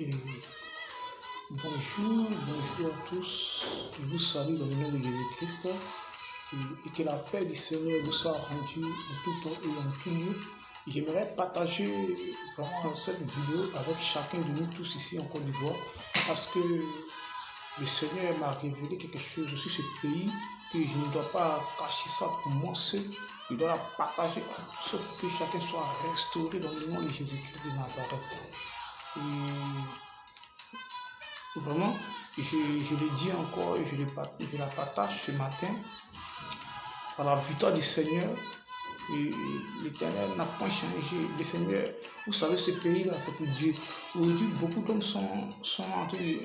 Et bonjour à tous. Je vous salue dans le nom de Jésus-Christ et que la paix du Seigneur vous soit rendue en tout temps et en tout lieu. J'aimerais partager vraiment cette vidéo avec chacun de nous tous ici en Côte d'Ivoire parce que le Seigneur m'a révélé quelque chose sur ce pays que je ne dois pas cacher ça pour moi seul. Je dois la partager à tous pour que chacun soit restauré dans le nom de Jésus-Christ de Nazareth. Et vraiment, je le dis encore et je la partage ce matin par la victoire du Seigneur. L'Éternel n'a pas changé. Le Seigneur, vous savez, ce pays-là, c'est pour Dieu. Aujourd'hui, beaucoup d'hommes sont en train de,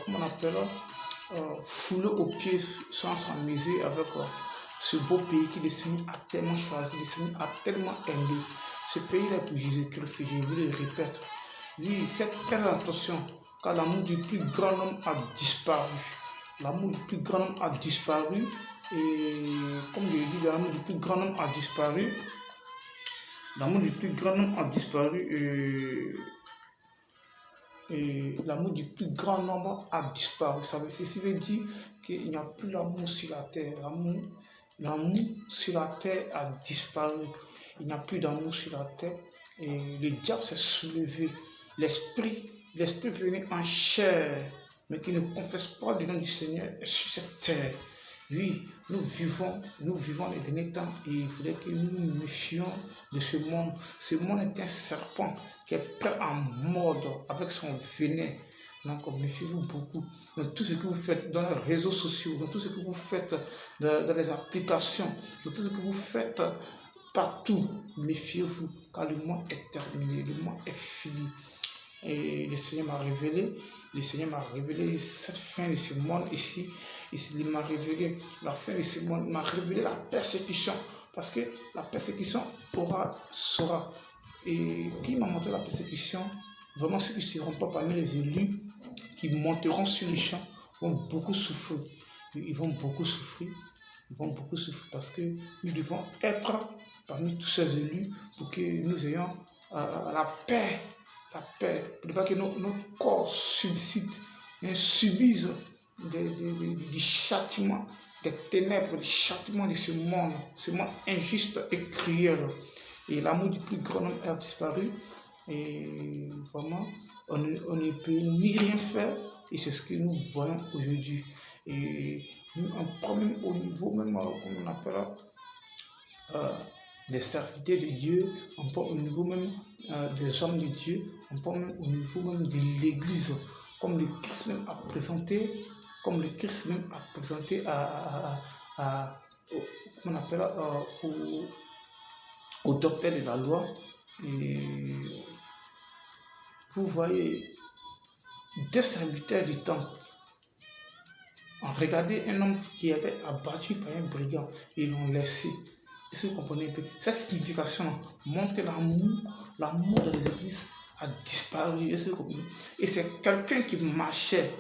comment on appelle, fouler aux pieds sans s'amuser avec ce beau pays que le Seigneur a tellement choisi, le Seigneur a tellement aimé. Ce pays-là pour Jésus-Christ, je vous le répète. Oui, faites très attention, car l'amour du plus grand homme a disparu. L'amour du plus grand homme a disparu. Et comme je l'ai dit, l'amour du plus grand homme a disparu. L'amour du plus grand homme a disparu. Et l'amour du plus grand nombre a disparu. Ça veut dire qu'il n'y a plus l'amour sur la terre. L'amour sur la terre a disparu. Il n'y a plus d'amour sur la terre. Et le diable s'est soulevé. L'esprit venu en chair, mais qui ne confesse pas le nom du Seigneur est sur cette terre. Oui, nous vivons les derniers temps et il faudrait que nous nous méfions de ce monde. Ce monde est un serpent qui est prêt à mordre avec son venin. Donc méfiez-vous beaucoup dans tout ce que vous faites dans les réseaux sociaux, dans tout ce que vous faites dans les applications, dans tout ce que vous faites partout. Méfiez-vous car le mois est terminé, le mois est fini. Et le Seigneur m'a révélé cette fin de ce monde ici. Il m'a révélé la fin de ce monde, il m'a révélé la persécution. Parce que la persécution sera. Et qui m'a montré la persécution? Vraiment, ceux qui ne seront pas parmi les élus, qui monteront sur les champs, vont beaucoup souffrir. Ils vont beaucoup souffrir parce que nous devons être parmi tous ces élus pour que nous ayons la paix. Pour ne pas que notre corps subside et subisse du châtiment, des ténèbres, du châtiment de ce monde injuste et cruel. Et l'amour du plus grand homme a disparu. Et vraiment, on ne peut ni rien faire. Et c'est ce que nous voyons aujourd'hui. Et un problème au niveau même, comme on appelle, des serviteurs de Dieu, on parle au niveau même des hommes de Dieu, on parle même au niveau même de l'Église, comme le Christ même a présenté, comment on appelle, au docteur de la loi. Et vous voyez, deux serviteurs du temple ont regardé un homme qui était abattu par un brigand et ils l'ont laissé. Est-ce que vous comprenez un peu? Cette signification montre que l'amour de l'Église a disparu. Est-ce que vous comprenez? Et c'est quelqu'un qui marchait.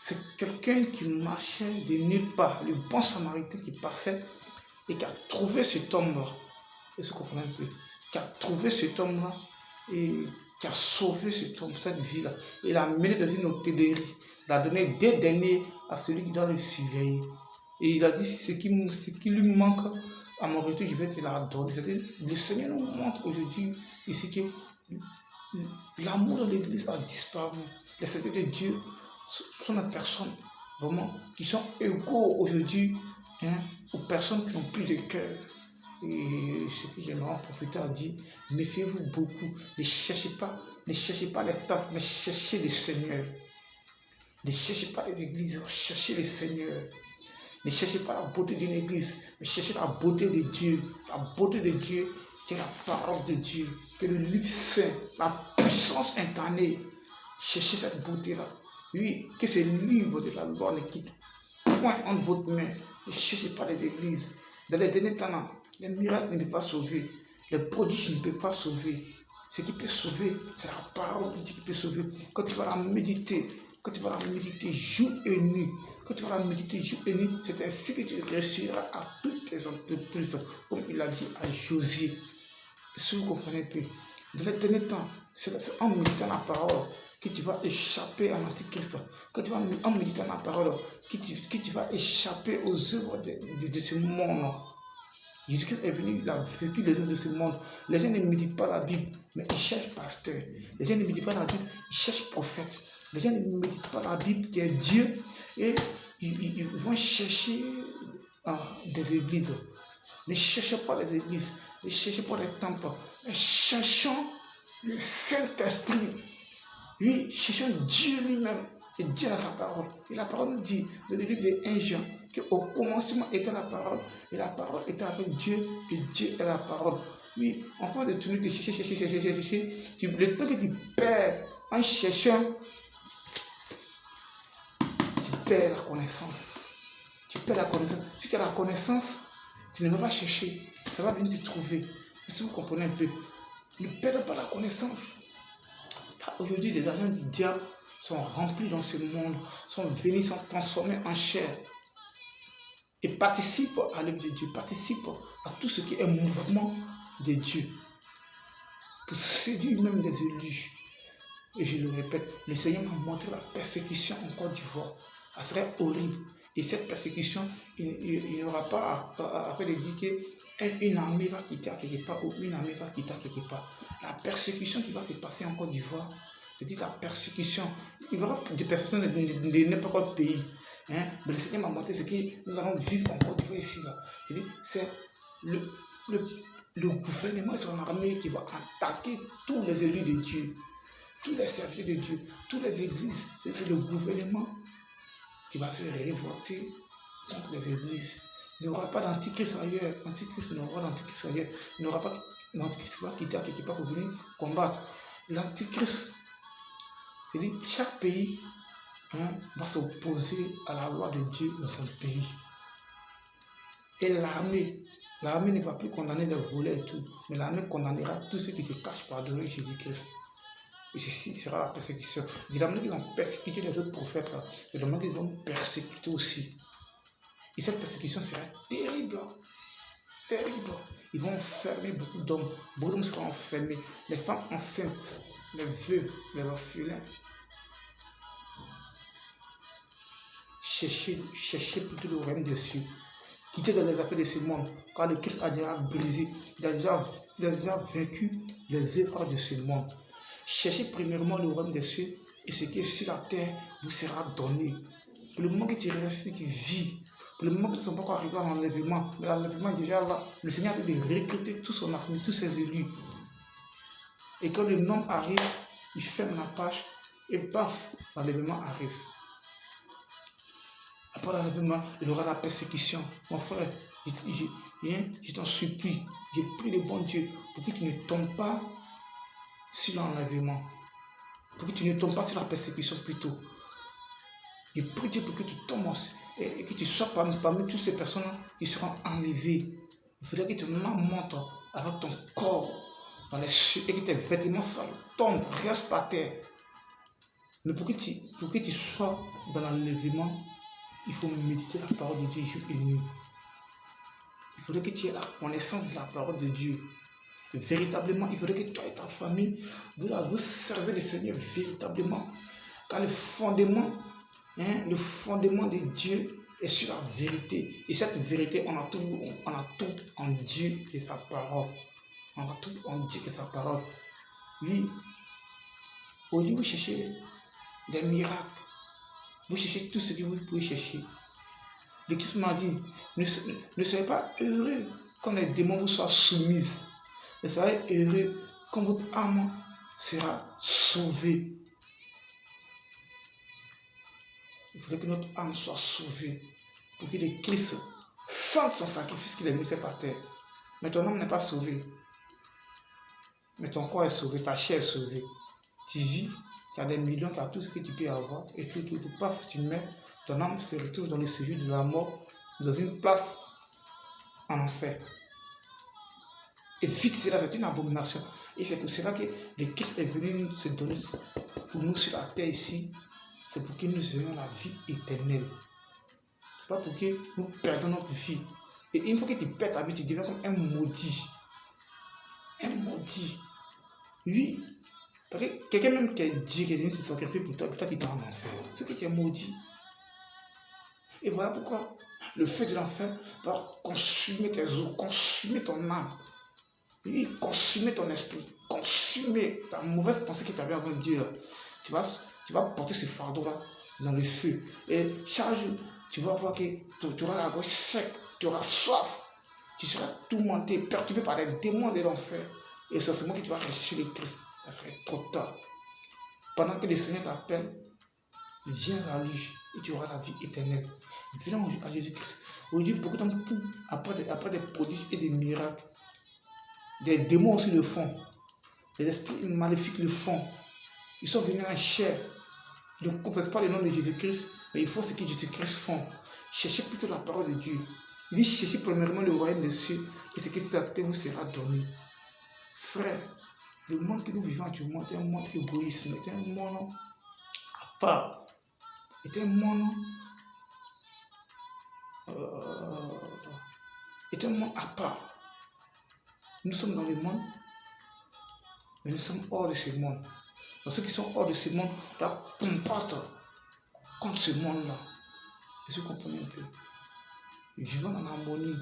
C'est quelqu'un qui marchait de nulle part. Le bon samaritain qui passait et qui a trouvé cet homme-là. Est-ce que vous comprenez un peu? Qui a trouvé cet homme-là et qui a sauvé cet homme, cette vie-là. Il l'a amené dans une hôtellerie. Il a donné des deniers à celui qui doit le surveiller. Et il a dit, ce qui lui manque à mon retour, je vais te la donner. Le Seigneur nous montre aujourd'hui ici que l'amour de l'Église a disparu. Les serviteurs de Dieu sont des personnes vraiment qui sont égaux aujourd'hui aux personnes qui n'ont plus de cœur. Et ce que j'aimerais profiter à dire, méfiez-vous beaucoup. Ne cherchez pas les temples, mais cherchez le Seigneur. Ne cherchez pas l'Église, cherchez le Seigneur. Ne cherchez pas la beauté d'une église, mais cherchez la beauté de Dieu. La beauté de Dieu, qui est la parole de Dieu, que le livre saint, la puissance incarnée. Cherchez cette beauté-là. Oui, que ce livre de la loi ne quitte point entre votre main. Ne cherchez pas les églises. Dans les derniers temps, les miracles ne peuvent pas sauver. Les prodiges ne peuvent pas sauver. Ce qui peut sauver, c'est la parole de Dieu qui peut sauver. Quand tu vas la méditer, jour et nuit, c'est ainsi que tu réussiras à toutes les entreprises, comme il a dit à Josué. Si vous comprenez un peu, Dans les derniers temps, c'est en méditant la parole que tu vas échapper à l'antichrist. Que tu vas en méditant la parole que tu vas échapper aux œuvres de ce monde. Jésus-Christ est venu, il a vécu les œuvres de ce monde. Les gens ne méditent pas la Bible, mais ils cherchent pasteur. Les gens ne méditent pas la Bible, ils cherchent prophète. Les gens ne méditent pas la Bible qui est Dieu et ils vont chercher des églises. Ne cherchez pas les églises, ne cherchez pas les temples, mais cherchons le Saint-Esprit. Oui, cherchons Dieu lui-même. Et Dieu a sa parole. Et la parole nous dit, dans le livre de 1 Jean, qu'au commencement était la parole, et la parole était avec Dieu, et Dieu est la parole. Oui, en fait, de tourner, de chercher, le temps que tu perds en cherchant, tu perds la connaissance. Tu perds la connaissance. Si tu as la connaissance, tu ne vas pas chercher. Ça va venir te trouver. Si vous comprenez un peu, ne perdez pas la connaissance. Aujourd'hui, les agents du diable sont remplis dans ce monde, sont venus, sont transformés en chair et participent à l'œuvre de Dieu, participent à tout ce qui est mouvement de Dieu pour séduire même les élus. Et je le répète, le Seigneur m'a montré la persécution en Côte d'Ivoire. Ça serait horrible. Et cette persécution, il n'y aura pas à faire de dire qu'une armée va quitter à quelque part ou une armée va quitter à quelque part. La persécution qui va se passer en Côte d'Ivoire, c'est-à-dire la persécution. Il y aura des persécutions de n'importe quel pays. Mais le Seigneur m'a montré ce que nous allons vivre en Côte d'Ivoire ici. C'est le gouvernement et son armée qui va attaquer tous les élus de Dieu, tous les serviteurs de Dieu, toutes les églises. C'est le gouvernement qui va se révolter contre les églises. Il n'y aura pas d'antichrist ailleurs. L'antichrist n'aura pas d'antichrist ailleurs. Il n'y aura pas d'antichrist qui va quitter à quelque part pour venir combattre. L'antichrist, c'est-à-dire chaque pays va s'opposer à la loi de Dieu dans son pays. Et l'armée ne va plus condamner les voleurs et tout, mais l'armée condamnera tous ceux qui se cachent par devant Jésus-Christ. Et ceci sera la persécution. Évidemment qu'ils vont persécuter les autres prophètes, évidemment qu'ils vont persécuter aussi. Et cette persécution sera terrible. Terrible. Ils vont enfermer beaucoup d'hommes. Beaucoup d'hommes seront enfermés. Les femmes enceintes, les veuves, les orphelins. Cherchez plutôt le royaume des cieux. Quittez dans les affaires de ce monde, car le Christ a déjà brisé, il a déjà vaincu les œuvres de ce monde. Cherchez premièrement le royaume des cieux, et ce qui est sur la terre vous sera donné. Pour le moment que tu restes, tu vis. Pour le moment que tu ne sont pas encore arrivés à l'enlèvement, mais l'enlèvement est déjà là. Le Seigneur a dit de recruter tout son armée, tous ses élus. Et quand le nom arrive, il ferme la page, et paf, l'enlèvement arrive. Après l'enlèvement, il y aura la persécution. Mon frère, je t'en supplie, je prie le bon Dieu pour que tu ne tombes pas sur l'enlèvement, pour que tu ne tombes pas sur la persécution plutôt. Je prie Dieu pour que tu tombes et que tu sois parmi toutes ces personnes qui seront enlevées. Il faudrait que tu montes avec ton corps dans les cieux et que tes vêtements tombent, restent par terre. Mais pour que tu sois dans l'enlèvement, il faut méditer la parole de Dieu jour et nuit. Il faudrait que tu aies la connaissance de la parole de Dieu. Et véritablement, il faudrait que toi et ta famille, vous servez le Seigneur véritablement. Car le fondement de Dieu est sur la vérité. Et cette vérité, on a tout en Dieu et sa parole. On a tout en Dieu et sa parole. Oui, au lieu de chercher des miracles, vous cherchez tout ce que vous pouvez chercher. Le Christ m'a dit, ne soyez pas heureux quand les démons vous soient soumises. Mais soyez heureux quand votre âme sera sauvée. Il faudrait que notre âme soit sauvée pour que le Christ sente son sacrifice qu'il a mis fait par terre. Mais ton âme n'est pas sauvée. Mais ton corps est sauvé, ta chair est sauvée. Tu vis, tu as des millions, tu as tout ce que tu peux avoir, et tout, paf, tu mets, ton âme se retrouve dans le séjour de la mort, dans une place en enfer. Et vite, cela, c'est une abomination. Et c'est pour cela que le Christ est venu se donner pour nous sur la terre ici. C'est pour que nous ayons la vie éternelle. C'est pas pour que nous perdons notre vie. Et une fois que tu perds ta vie, tu deviens comme un maudit. Un maudit. Oui. Parce que quelqu'un même qui a dit qu'il se sacrifie pour toi, peut-être qu'il part en enfer. C'est que tu es maudit. Et voilà pourquoi le feu de l'enfer va consumer tes os, consumer ton âme. Oui, consumer ton esprit, consumer ta mauvaise pensée que tu avais avant Dieu. Tu vas porter ce fardeau-là dans le feu. Et chaque jour, tu vas voir que tu auras la gorge sec, tu auras soif. Tu seras tourmenté, perturbé par les démons de l'enfer. Et c'est seulement que tu vas rechercher le Christ. Ça serait trop tard. Pendant que le Seigneur t'appelle, viens à lui et tu auras la vie éternelle. Viens à Jésus-Christ. Aujourd'hui, beaucoup d'entre nous, après des prodiges et des miracles, des démons aussi le font. Les esprits maléfiques le font. Ils sont venus en chair. Ils ne confessent pas le nom de Jésus-Christ, mais il faut ce que Jésus-Christ font. Cherchez plutôt la parole de Dieu. Il dit cherchez premièrement le royaume des cieux et ce qui vous sera donné. Frère, le monde que nous vivons actuellement est un monde égoïste, est un monde à part, est un monde à part. Nous sommes dans le monde, mais nous sommes hors de ce monde. Donc ceux qui sont hors de ce monde doivent combattre contre ce monde-là. Est-ce que vous comprenez un peu? Vivons dans l'harmonie,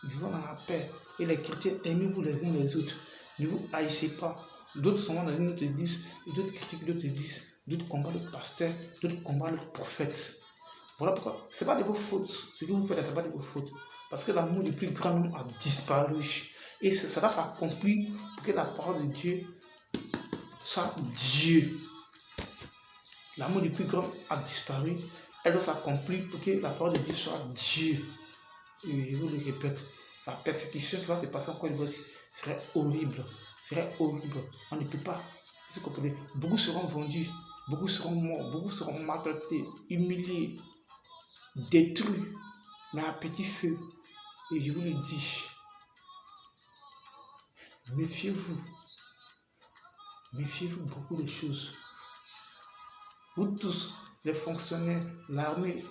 vivons dans la paix. Et les chrétiens, aimez-vous les uns les autres. Ne vous haïssez pas. D'autres sont dans une autre église, d'autres critiquent d'autres églises, d'autres combattent le pasteur, d'autres combattent le prophète. Voilà pourquoi. Ce n'est pas de vos fautes. Ce que vous faites, ce n'est pas de vos fautes. Parce que l'amour du plus grand nombre a disparu. Et ça va s'accomplir pour que la parole de Dieu soit Dieu. L'amour du plus grand a disparu. Elle doit s'accomplir pour que la parole de Dieu soit Dieu. Et je vous le répète, la persécution qui va se passer en Côte d'Ivoire serait horrible. Serait horrible. On ne peut pas. Vous comprenez? Beaucoup seront vendus, beaucoup seront morts, beaucoup seront maltraités, humiliés, détruits, mais à petit feu. Et je vous le dis, méfiez-vous. Méfiez-vous beaucoup de choses. Vous tous, les fonctionnaires, l'armée,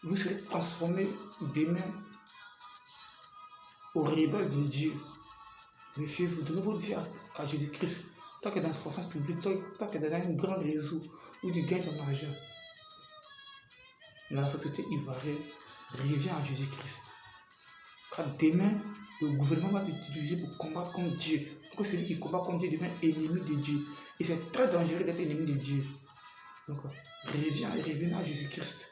vous serez transformés demain aux rebelles de Dieu. Méfiez-vous, donnez votre vie à Jésus-Christ. Tant que dans la fonction publique, tant que dans un grand réseau où tu gagnes ton argent, dans la société ivoirienne, reviens à Jésus-Christ. Car demain, le gouvernement va t'utiliser pour combattre contre Dieu. Parce que celui qui combat contre Dieu devient ennemi de Dieu. Et c'est très dangereux d'être ennemi de Dieu. Donc, revenez à Jésus-Christ.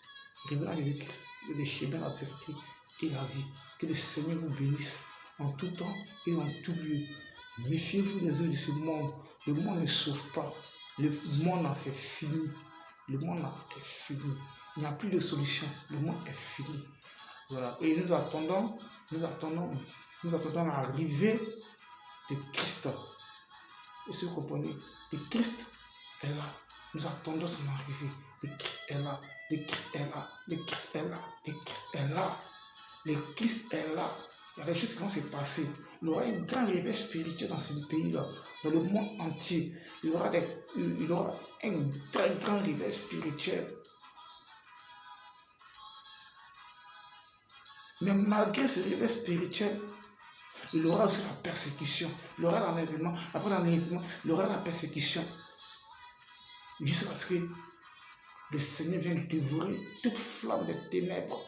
Revenez à Jésus-Christ. Et le chemin, la vérité et la vie. Que le Seigneur vous bénisse en tout temps et en tout lieu. Méfiez-vous des œuvres de ce monde. Le monde ne sauve pas. Le monde a fait fini. Le monde est fini. Il n'y a plus de solution. Le monde est fini. Voilà. Et nous attendons l'arrivée de Christ. Et si vous comprenez, le Christ est là. Nous attendons son arrivée. Le Christ est là. Le Christ est là. Le Christ est là. Le Christ est là. Le Christ est là. Il y a des choses qui vont se passer. Il y aura un grand réveil spirituel dans ce pays-là, dans le monde entier. Il y aura un très grand réveil spirituel. Mais malgré ce réveil spirituel, il y aura aussi la persécution. Il y aura l'enlèvement. Après l'enlèvement, il y aura la persécution. Juste parce que le Seigneur vient dévorer toute flamme des ténèbres.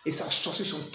Et sa sorcière sont